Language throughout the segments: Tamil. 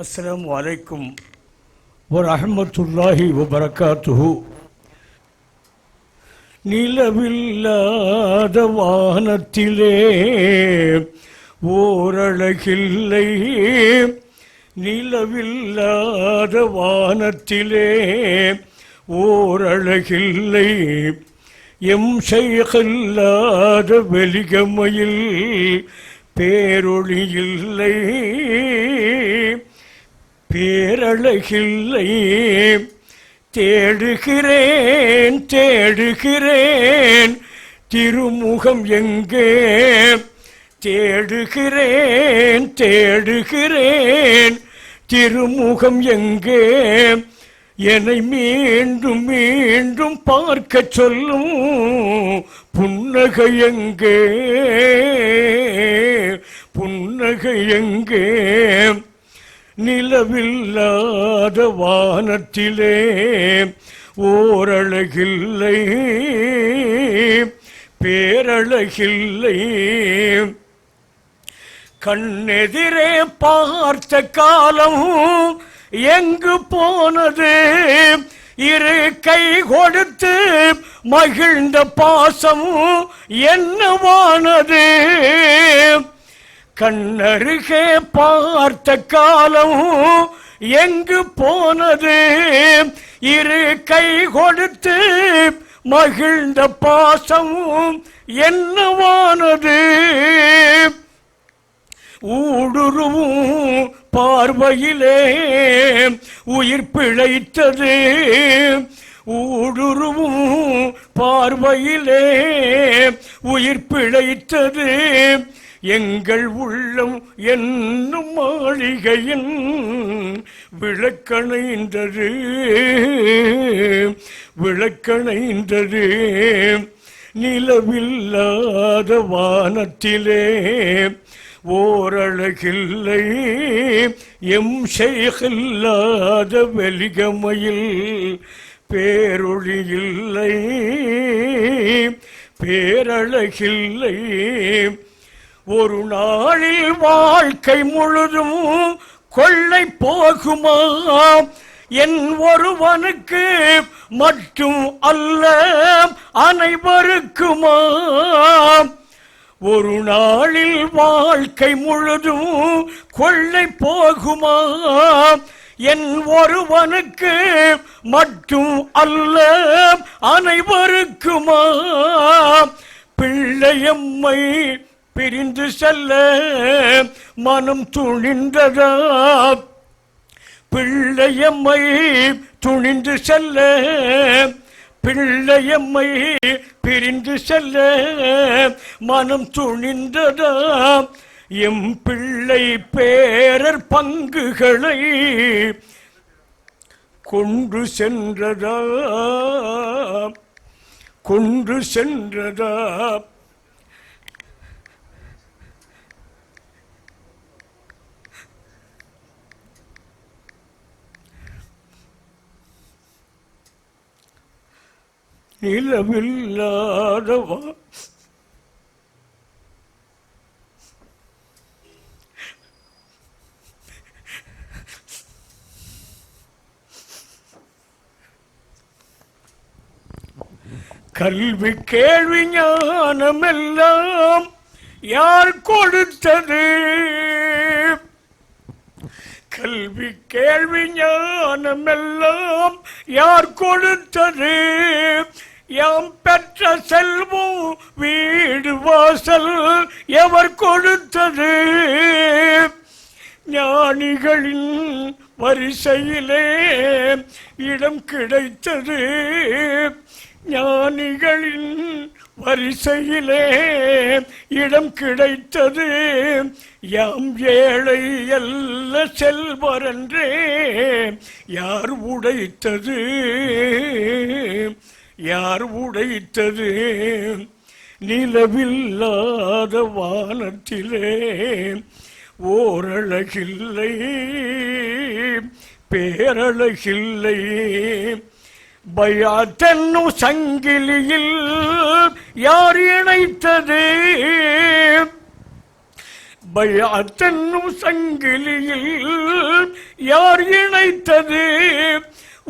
அஸ்ஸலாமு அலைக்கும் வரஹ்மத்துல்லாஹி வபரகாத்துஹு. நிலவில்லாத வானத்திலே ஓரழகில்லை, நிலவில்லாத வானத்திலே ஓரழகில்லை, எம் ஷைഖில்லாத வெலிகமையில் பேரொளி இல்லை, பேரழகில்லை. தேடுகிறேன் தேடுகிறேன் திருமுகம் எங்கே, தேடுகிறேன் தேடுகிறேன் திருமுகம் எங்கே, என்னை மீண்டும் மீண்டும் பார்க்க சொல்லும் புன்னகை எங்கே, புன்னகை எங்கே. நிலவில்லாத வானத்திலே ஓரழகில்லை, பேரழகில்லை. கண்ணெதிரே பார்த்த காலம் எங்கு போனது, இரு கை கொடுத்து மகிழ்ந்த பாசம் என்னவானது. கண்ணருகே பார்த்த காலம் எங்கு போனது, இரு கை கொடுத்து மகிழ்ந்த பாசம் என்னவானது. ஊடுருவும் பார்வையிலே உயிர் பிழைத்தது, ஊடுருவும் பார்வையிலே உயிர் பிழைத்தது. எங்கள் உள்ளம் என்னும் மாளிகையின் விளக்கணைந்தது, விளக்கணைந்தது. நிலவில்லாத வானத்திலே ஓரழகில்லை, எம் ஷைഖில்லாத வெலிகமையில் பேரொளி இல்லை, பேரழகில்லை. ஒரு நாளில் வாழ்க்கை முழுதும் கொள்ளை போகுமா, என் ஒருவனுக்கு மட்டும் அல்ல அனைவருக்குமா. ஒரு நாளில் வாழ்க்கை முழுதும் கொள்ளை போகுமா, என் ஒருவனுக்கு மட்டும் அல்ல அனைவருக்குமா. பிள்ளையம்மை பிரிந்து செல்ல மனம் துணிந்ததா, பிள்ளையம்மை துணிந்து செல்ல, பிள்ளையம்மை பிரிந்து செல்ல மனம் துணிந்ததா. எம் பிள்ளை பேரர் பங்குகளை கொண்டு சென்றதா, கொண்டு சென்றதா. நிலவில்லாதவா கல்வி கேள்வி ஞானமெல்லாம் யார் கொடுத்தது, கல்வி கேள்வி ஞானமெல்லாம் யார் கொடுத்தது. யாம் பெற்ற செல்வம் வீடு வாசல் எவர் கொடுத்தது. ஞானிகளின் வரிசையிலே இடம் கிடைத்தது, ஞானிகளின் வரிசையிலே இடம் கிடைத்தது. யாம் ஏழை அல்ல செல்வரென்றே யார் உடைத்தது, யார் உடைத்தது. நிலவில்லாத வானத்திலே ஓரழகில்லை, பேரழகில்லை. பயாத்தென்னும் சங்கிலியில் யார் இணைத்தது, பயாத்தென்னும் சங்கிலியில் யார் இணைத்தது?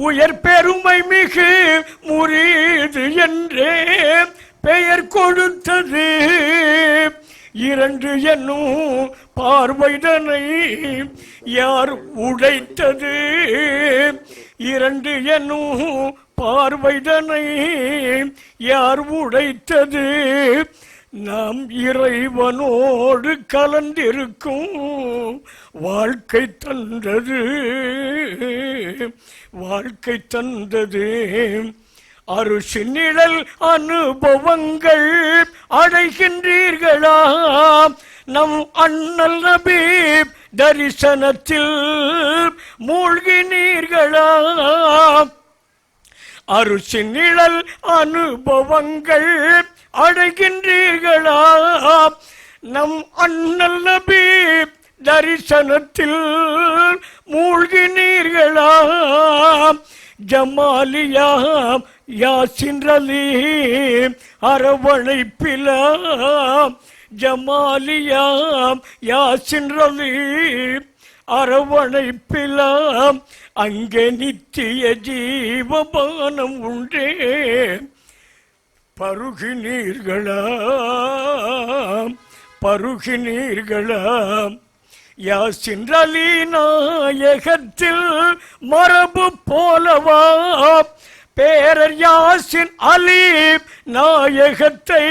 உயர் பெருமை மிகு முரீது என்றே பெயர் கொடுத்தது. இரண்டு என்னும் பார்வைதனை யார் உடைத்தது? இரண்டு என்னும் பார்வைதனை யார் உடைத்தது? நாம் இறைவனோடு கலந்திருக்கும் வாழ்க்கை தந்தது, வாழ்க்கை தந்தது. அருசி நிழல் அனுபவங்கள் அடைகின்றீர்களா? நம் அண்ணல் நபி தரிசனத்தில் மூழ்கினீர்களா? அருசி நிழல் அனுபவங்கள் அடைகின்றீர்களா? நம் அண்ணல் நபி தரிசனத்தில் மூழ்கினீர்களா? ஜமாலியா யாசின் அலி அரவணைப்பிலா? ஜமாலியா யாசின் அலி அரவணைப்பிலா? அங்கே நித்திய ஜீவபானம் உண்டே பருகினீர்களா? பருகினீர்களா? யாசின் அலி நாயகத்தில் மரபு போலவா? பேரர் யாசின் அலி நாயகத்தை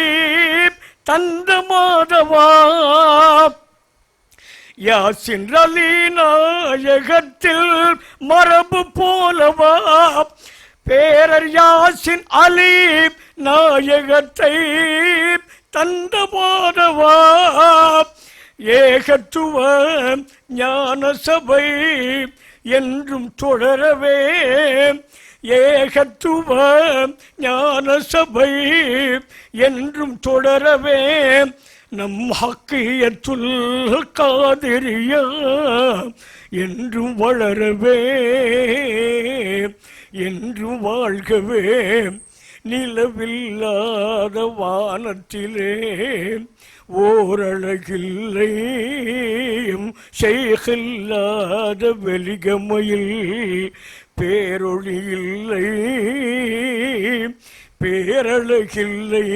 தந்த மாதவா? யாசின் அலி நாயகத்தில் மரபு போலவா? பேரர் யாசின் அலி நாயகத்தை தந்த மாதவா? ஏகத்துவ ஞான சபை என்றும் தொடரவே, ஏகத்துவ ஞான சபை என்றும் தொடரவே, நம் ஹக்கியத்துல் காதிரியா என்றும் வளரவே, என்றும் வாழ்கவே. நிலவில்லாத வானத்திலே ஓரழகில்லை, ஷேகில்லாத வெலிகமையில் பேரொளி இல்லை, பேரழகில்லை.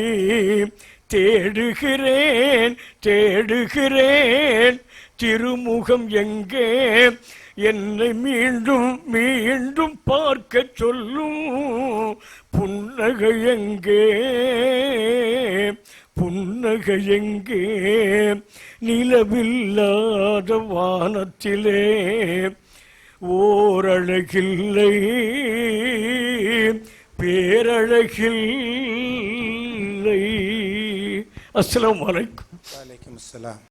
தேடுகிறேன் தேடுகிறேன் திருமுகம் எங்கே? என்னை மீண்டும் மீண்டும் பார்க்க சொல்லும் புன்னகை எங்கே? புன்னகை எங்கே? நிலவில்லாத வானத்திலே ஓரழகில்லை, பேரழகில்லை. அஸ்ஸலாமு அலைக்கும். வலைக்கும் அஸ்ஸலாம்.